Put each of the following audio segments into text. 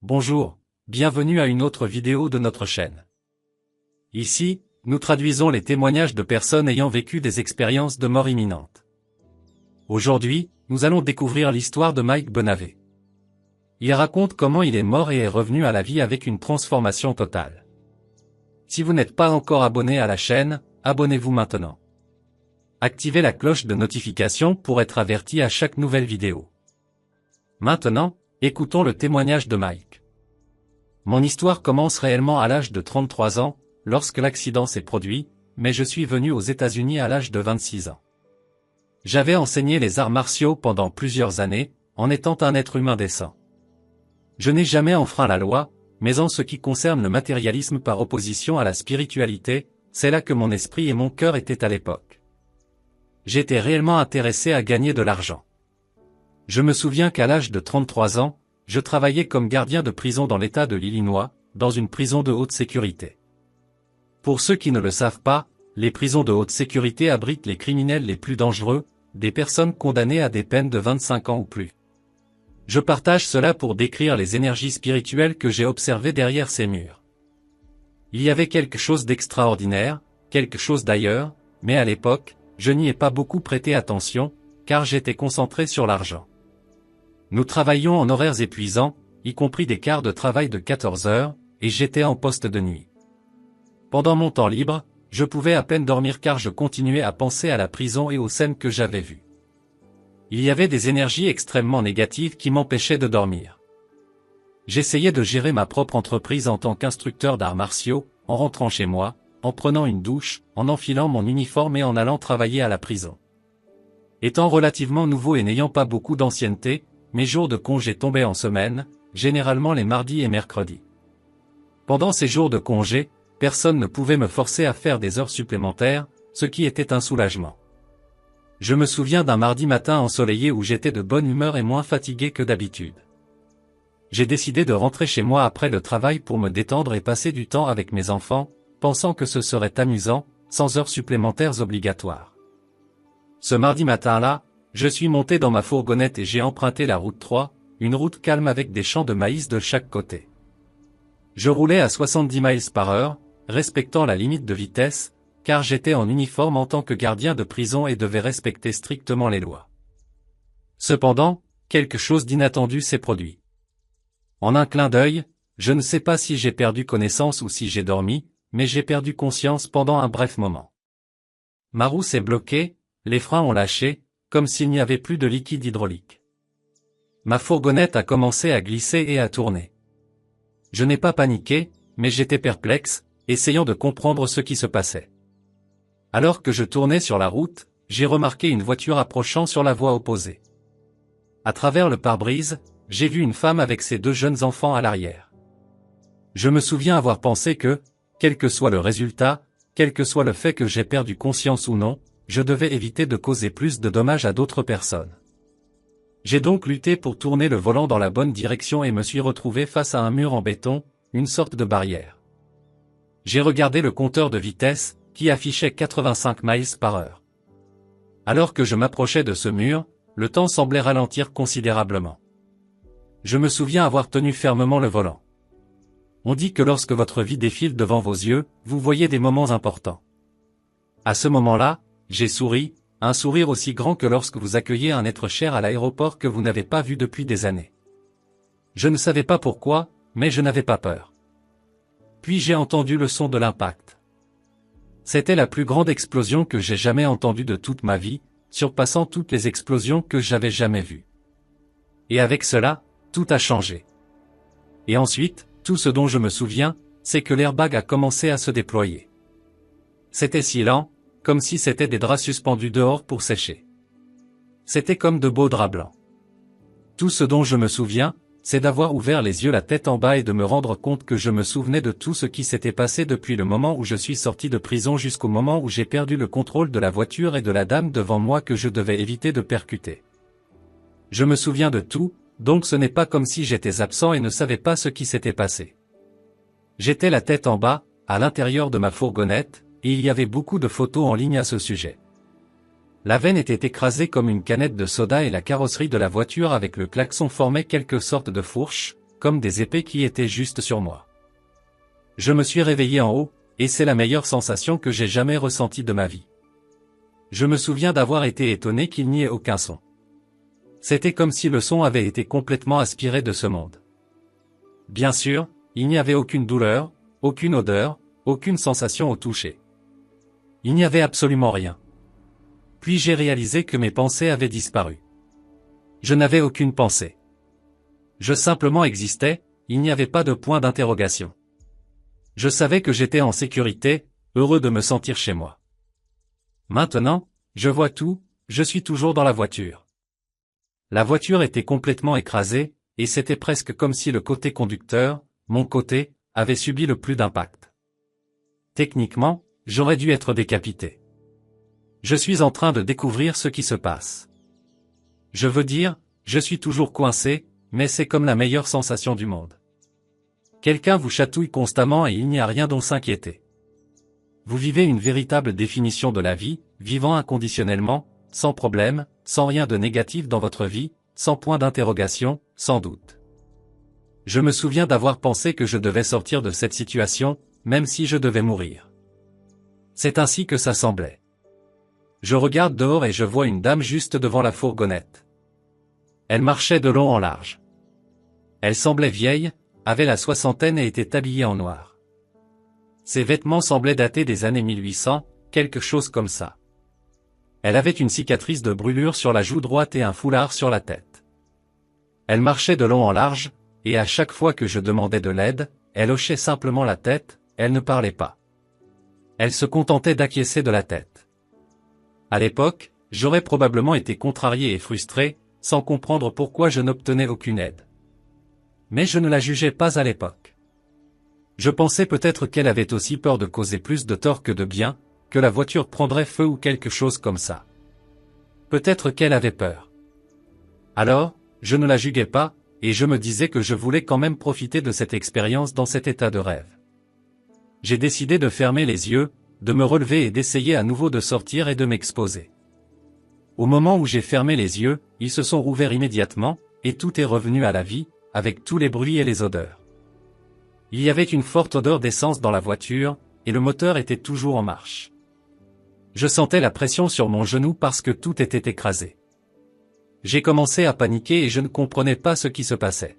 Bonjour, bienvenue à une autre vidéo de notre chaîne. Ici, nous traduisons les témoignages de personnes ayant vécu des expériences de mort imminente. Aujourd'hui, nous allons découvrir l'histoire de Mike Benavé. Il raconte comment il est mort et est revenu à la vie avec une transformation totale. Si vous n'êtes pas encore abonné à la chaîne, abonnez-vous maintenant. Activez la cloche de notification pour être averti à chaque nouvelle vidéo. Maintenant, écoutons le témoignage de Mike. Mon histoire commence réellement à l'âge de 33 ans, lorsque l'accident s'est produit, mais je suis venu aux États-Unis à l'âge de 26 ans. J'avais enseigné les arts martiaux pendant plusieurs années, en étant un être humain décent. Je n'ai jamais enfreint la loi, mais en ce qui concerne le matérialisme par opposition à la spiritualité, c'est là que mon esprit et mon cœur étaient à l'époque. J'étais réellement intéressé à gagner de l'argent. Je me souviens qu'à l'âge de 33 ans, je travaillais comme gardien de prison dans l'État de l'Illinois, dans une prison de haute sécurité. Pour ceux qui ne le savent pas, les prisons de haute sécurité abritent les criminels les plus dangereux, des personnes condamnées à des peines de 25 ans ou plus. Je partage cela pour décrire les énergies spirituelles que j'ai observées derrière ces murs. Il y avait quelque chose d'extraordinaire, quelque chose d'ailleurs, mais à l'époque, je n'y ai pas beaucoup prêté attention, car j'étais concentré sur l'argent. Nous travaillions en horaires épuisants, y compris des quarts de travail de 14 heures, et j'étais en poste de nuit. Pendant mon temps libre, je pouvais à peine dormir car je continuais à penser à la prison et aux scènes que j'avais vues. Il y avait des énergies extrêmement négatives qui m'empêchaient de dormir. J'essayais de gérer ma propre entreprise en tant qu'instructeur d'arts martiaux, en rentrant chez moi, en prenant une douche, en enfilant mon uniforme et en allant travailler à la prison. Étant relativement nouveau et n'ayant pas beaucoup d'ancienneté, mes jours de congé tombaient en semaine, généralement les mardis et mercredis. Pendant ces jours de congé, personne ne pouvait me forcer à faire des heures supplémentaires, ce qui était un soulagement. Je me souviens d'un mardi matin ensoleillé où j'étais de bonne humeur et moins fatigué que d'habitude. J'ai décidé de rentrer chez moi après le travail pour me détendre et passer du temps avec mes enfants, pensant que ce serait amusant, sans heures supplémentaires obligatoires. Ce mardi matin-là, je suis monté dans ma fourgonnette et j'ai emprunté la route 3, une route calme avec des champs de maïs de chaque côté. Je roulais à 70 miles par heure, respectant la limite de vitesse, car j'étais en uniforme en tant que gardien de prison et devais respecter strictement les lois. Cependant, quelque chose d'inattendu s'est produit. En un clin d'œil, je ne sais pas si j'ai perdu connaissance ou si j'ai dormi, mais j'ai perdu conscience pendant un bref moment. Ma roue s'est bloquée, les freins ont lâché, comme s'il n'y avait plus de liquide hydraulique. Ma fourgonnette a commencé à glisser et à tourner. Je n'ai pas paniqué, mais j'étais perplexe, essayant de comprendre ce qui se passait. Alors que je tournais sur la route, j'ai remarqué une voiture approchant sur la voie opposée. À travers le pare-brise, j'ai vu une femme avec ses 2 jeunes enfants à l'arrière. Je me souviens avoir pensé que, quel que soit le résultat, quel que soit le fait que j'ai perdu conscience ou non, je devais éviter de causer plus de dommages à d'autres personnes. J'ai donc lutté pour tourner le volant dans la bonne direction et me suis retrouvé face à un mur en béton, une sorte de barrière. J'ai regardé le compteur de vitesse, qui affichait 85 miles par heure. Alors que je m'approchais de ce mur, le temps semblait ralentir considérablement. Je me souviens avoir tenu fermement le volant. On dit que lorsque votre vie défile devant vos yeux, vous voyez des moments importants. À ce moment-là, j'ai souri, un sourire aussi grand que lorsque vous accueillez un être cher à l'aéroport que vous n'avez pas vu depuis des années. Je ne savais pas pourquoi, mais je n'avais pas peur. Puis j'ai entendu le son de l'impact. C'était la plus grande explosion que j'ai jamais entendue de toute ma vie, surpassant toutes les explosions que j'avais jamais vues. Et avec cela, tout a changé. Et ensuite, tout ce dont je me souviens, c'est que l'airbag a commencé à se déployer. C'était si lent, comme si c'était des draps suspendus dehors pour sécher. C'était comme de beaux draps blancs. Tout ce dont je me souviens, c'est d'avoir ouvert les yeux la tête en bas et de me rendre compte que je me souvenais de tout ce qui s'était passé depuis le moment où je suis sorti de prison jusqu'au moment où j'ai perdu le contrôle de la voiture et de la dame devant moi que je devais éviter de percuter. Je me souviens de tout, donc ce n'est pas comme si j'étais absent et ne savais pas ce qui s'était passé. J'étais la tête en bas, à l'intérieur de ma fourgonnette, et il y avait beaucoup de photos en ligne à ce sujet. La veine était écrasée comme une canette de soda et la carrosserie de la voiture avec le klaxon formait quelque sorte de fourche, comme des épées qui étaient juste sur moi. Je me suis réveillé en haut, et c'est la meilleure sensation que j'ai jamais ressentie de ma vie. Je me souviens d'avoir été étonné qu'il n'y ait aucun son. C'était comme si le son avait été complètement aspiré de ce monde. Bien sûr, il n'y avait aucune douleur, aucune odeur, aucune sensation au toucher. Il n'y avait absolument rien. Puis j'ai réalisé que mes pensées avaient disparu. Je n'avais aucune pensée. Je simplement existais, il n'y avait pas de point d'interrogation. Je savais que j'étais en sécurité, heureux de me sentir chez moi. Maintenant, je vois tout, je suis toujours dans la voiture. La voiture était complètement écrasée, et c'était presque comme si le côté conducteur, mon côté, avait subi le plus d'impact. Techniquement, j'aurais dû être décapité. Je suis en train de découvrir ce qui se passe. Je veux dire, je suis toujours coincé, mais c'est comme la meilleure sensation du monde. Quelqu'un vous chatouille constamment et il n'y a rien dont s'inquiéter. Vous vivez une véritable définition de la vie, vivant inconditionnellement, sans problème, sans rien de négatif dans votre vie, sans point d'interrogation, sans doute. Je me souviens d'avoir pensé que je devais sortir de cette situation, même si je devais mourir. C'est ainsi que ça semblait. Je regarde dehors et je vois une dame juste devant la fourgonnette. Elle marchait de long en large. Elle semblait vieille, avait la soixantaine et était habillée en noir. Ses vêtements semblaient dater des années 1800, quelque chose comme ça. Elle avait une cicatrice de brûlure sur la joue droite et un foulard sur la tête. Elle marchait de long en large, et à chaque fois que je demandais de l'aide, elle hochait simplement la tête, elle ne parlait pas. Elle se contentait d'acquiescer de la tête. À l'époque, j'aurais probablement été contrarié et frustré, sans comprendre pourquoi je n'obtenais aucune aide. Mais je ne la jugeais pas à l'époque. Je pensais peut-être qu'elle avait aussi peur de causer plus de tort que de bien, que la voiture prendrait feu ou quelque chose comme ça. Peut-être qu'elle avait peur. Alors, je ne la juguais pas, et je me disais que je voulais quand même profiter de cette expérience dans cet état de rêve. J'ai décidé de fermer les yeux, de me relever et d'essayer à nouveau de sortir et de m'exposer. Au moment où j'ai fermé les yeux, ils se sont rouverts immédiatement, et tout est revenu à la vie, avec tous les bruits et les odeurs. Il y avait une forte odeur d'essence dans la voiture, et le moteur était toujours en marche. Je sentais la pression sur mon genou parce que tout était écrasé. J'ai commencé à paniquer et je ne comprenais pas ce qui se passait.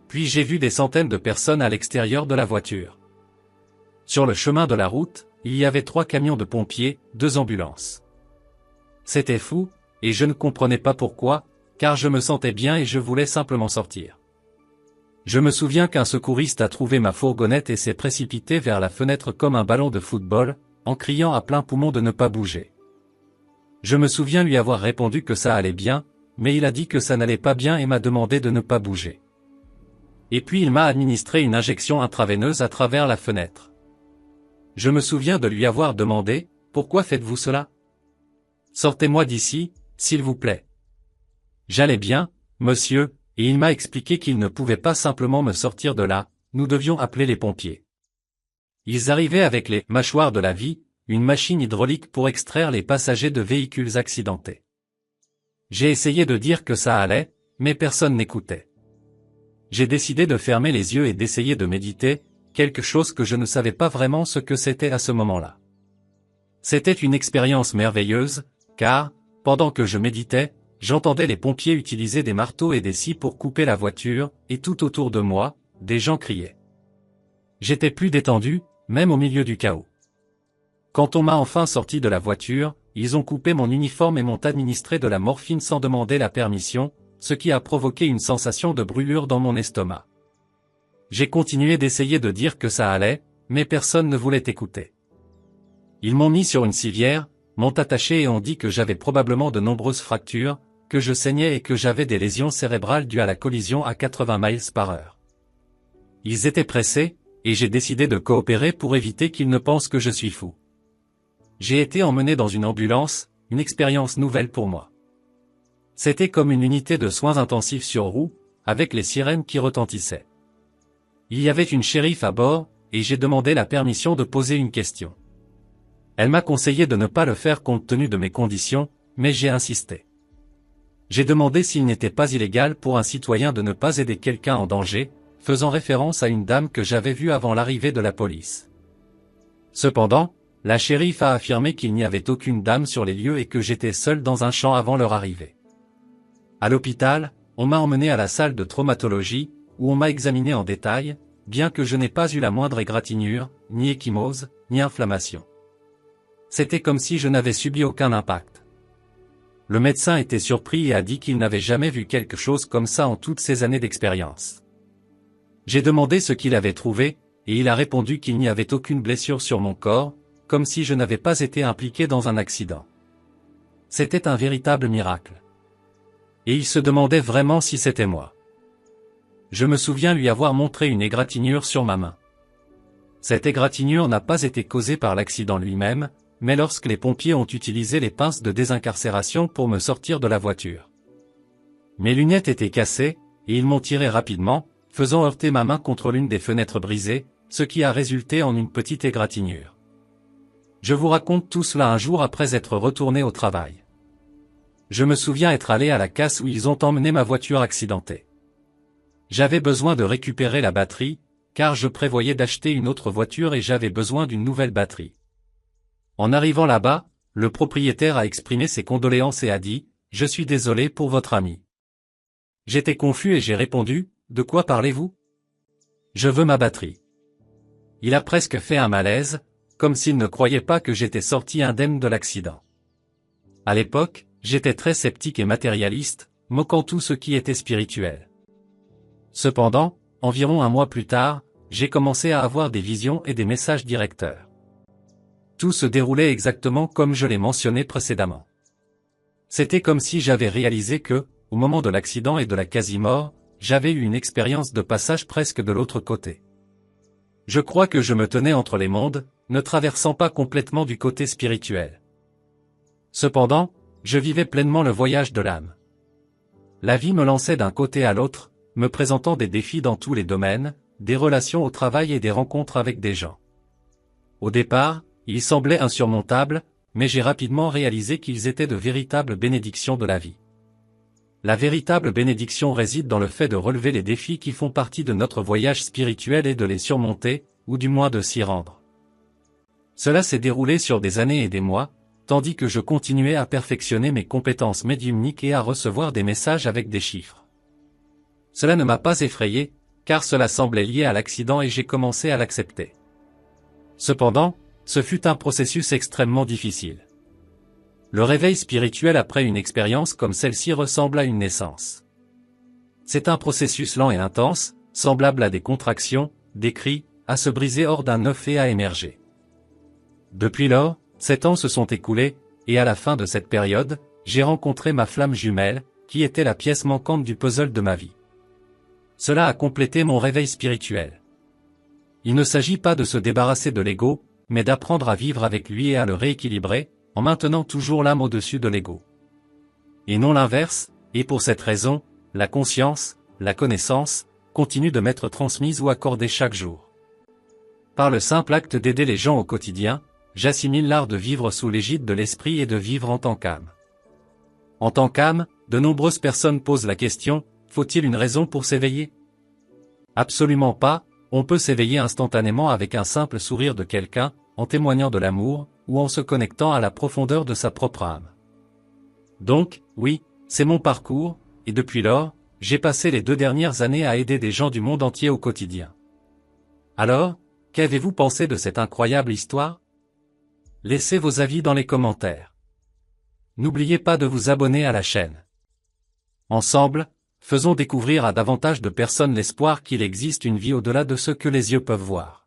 Puis j'ai vu des centaines de personnes à l'extérieur de la voiture. Sur le chemin de la route, il y avait 3 camions de pompiers, 2 ambulances. C'était fou, et je ne comprenais pas pourquoi, car je me sentais bien et je voulais simplement sortir. Je me souviens qu'un secouriste a trouvé ma fourgonnette et s'est précipité vers la fenêtre comme un ballon de football, en criant à plein poumon de ne pas bouger. Je me souviens lui avoir répondu que ça allait bien, mais il a dit que ça n'allait pas bien et m'a demandé de ne pas bouger. Et puis il m'a administré une injection intraveineuse à travers la fenêtre. Je me souviens de lui avoir demandé, « Pourquoi faites-vous cela ? Sortez-moi d'ici, s'il vous plaît. » J'allais bien, monsieur, et il m'a expliqué qu'il ne pouvait pas simplement me sortir de là, nous devions appeler les pompiers. Ils arrivaient avec les mâchoires de la vie, une machine hydraulique pour extraire les passagers de véhicules accidentés. J'ai essayé de dire que ça allait, mais personne n'écoutait. J'ai décidé de fermer les yeux et d'essayer de méditer, quelque chose que je ne savais pas vraiment ce que c'était à ce moment-là. C'était une expérience merveilleuse, car, pendant que je méditais, j'entendais les pompiers utiliser des marteaux et des scies pour couper la voiture, et tout autour de moi, des gens criaient. J'étais plus détendu, même au milieu du chaos. Quand on m'a enfin sorti de la voiture, ils ont coupé mon uniforme et m'ont administré de la morphine sans demander la permission, ce qui a provoqué une sensation de brûlure dans mon estomac. J'ai continué d'essayer de dire que ça allait, mais personne ne voulait écouter. Ils m'ont mis sur une civière, m'ont attaché et ont dit que j'avais probablement de nombreuses fractures, que je saignais et que j'avais des lésions cérébrales dues à la collision à 80 miles par heure. Ils étaient pressés, et j'ai décidé de coopérer pour éviter qu'ils ne pensent que je suis fou. J'ai été emmené dans une ambulance, une expérience nouvelle pour moi. C'était comme une unité de soins intensifs sur roues, avec les sirènes qui retentissaient. Il y avait une shérif à bord, et j'ai demandé la permission de poser une question. Elle m'a conseillé de ne pas le faire compte tenu de mes conditions, mais j'ai insisté. J'ai demandé s'il n'était pas illégal pour un citoyen de ne pas aider quelqu'un en danger, faisant référence à une dame que j'avais vue avant l'arrivée de la police. Cependant, la shérif a affirmé qu'il n'y avait aucune dame sur les lieux et que j'étais seul dans un champ avant leur arrivée. À l'hôpital, on m'a emmené à la salle de traumatologie, où on m'a examiné en détail, bien que je n'ai pas eu la moindre égratignure, ni ecchymose, ni inflammation. C'était comme si je n'avais subi aucun impact. Le médecin était surpris et a dit qu'il n'avait jamais vu quelque chose comme ça en toutes ses années d'expérience. J'ai demandé ce qu'il avait trouvé, et il a répondu qu'il n'y avait aucune blessure sur mon corps, comme si je n'avais pas été impliqué dans un accident. C'était un véritable miracle. Et il se demandait vraiment si c'était moi. Je me souviens lui avoir montré une égratignure sur ma main. Cette égratignure n'a pas été causée par l'accident lui-même, mais lorsque les pompiers ont utilisé les pinces de désincarcération pour me sortir de la voiture. Mes lunettes étaient cassées, et ils m'ont tiré rapidement, faisant heurter ma main contre l'une des fenêtres brisées, ce qui a résulté en une petite égratignure. Je vous raconte tout cela un jour après être retourné au travail. Je me souviens être allé à la casse où ils ont emmené ma voiture accidentée. J'avais besoin de récupérer la batterie, car je prévoyais d'acheter une autre voiture et j'avais besoin d'une nouvelle batterie. En arrivant là-bas, le propriétaire a exprimé ses condoléances et a dit « Je suis désolé pour votre ami ». J'étais confus et j'ai répondu « De quoi parlez-vous ? Je veux ma batterie ». Il a presque fait un malaise, comme s'il ne croyait pas que j'étais sorti indemne de l'accident. À l'époque, j'étais très sceptique et matérialiste, moquant tout ce qui était spirituel. Cependant, environ un mois plus tard, j'ai commencé à avoir des visions et des messages directeurs. Tout se déroulait exactement comme je l'ai mentionné précédemment. C'était comme si j'avais réalisé que, au moment de l'accident et de la quasi-mort, j'avais eu une expérience de passage presque de l'autre côté. Je crois que je me tenais entre les mondes, ne traversant pas complètement du côté spirituel. Cependant, je vivais pleinement le voyage de l'âme. La vie me lançait d'un côté à l'autre, me présentant des défis dans tous les domaines, des relations au travail et des rencontres avec des gens. Au départ, ils semblaient insurmontables, mais j'ai rapidement réalisé qu'ils étaient de véritables bénédictions de la vie. La véritable bénédiction réside dans le fait de relever les défis qui font partie de notre voyage spirituel et de les surmonter, ou du moins de s'y rendre. Cela s'est déroulé sur des années et des mois, tandis que je continuais à perfectionner mes compétences médiumniques et à recevoir des messages avec des chiffres. Cela ne m'a pas effrayé, car cela semblait lié à l'accident et j'ai commencé à l'accepter. Cependant, ce fut un processus extrêmement difficile. Le réveil spirituel après une expérience comme celle-ci ressemble à une naissance. C'est un processus lent et intense, semblable à des contractions, des cris, à se briser hors d'un œuf et à émerger. Depuis lors, 7 ans se sont écoulés, et à la fin de cette période, j'ai rencontré ma flamme jumelle, qui était la pièce manquante du puzzle de ma vie. Cela a complété mon réveil spirituel. Il ne s'agit pas de se débarrasser de l'ego, mais d'apprendre à vivre avec lui et à le rééquilibrer, en maintenant toujours l'âme au-dessus de l'ego. Et non l'inverse, et pour cette raison, la conscience, la connaissance, continue de m'être transmise ou accordée chaque jour. Par le simple acte d'aider les gens au quotidien, j'assimile l'art de vivre sous l'égide de l'esprit et de vivre en tant qu'âme. En tant qu'âme, de nombreuses personnes posent la question, faut-il une raison pour s'éveiller ? Absolument pas, on peut s'éveiller instantanément avec un simple sourire de quelqu'un, en témoignant de l'amour, ou en se connectant à la profondeur de sa propre âme. Donc, oui, c'est mon parcours, et depuis lors, j'ai passé les 2 dernières années à aider des gens du monde entier au quotidien. Alors, qu'avez-vous pensé de cette incroyable histoire ? Laissez vos avis dans les commentaires. N'oubliez pas de vous abonner à la chaîne. Ensemble, faisons découvrir à davantage de personnes l'espoir qu'il existe une vie au-delà de ce que les yeux peuvent voir.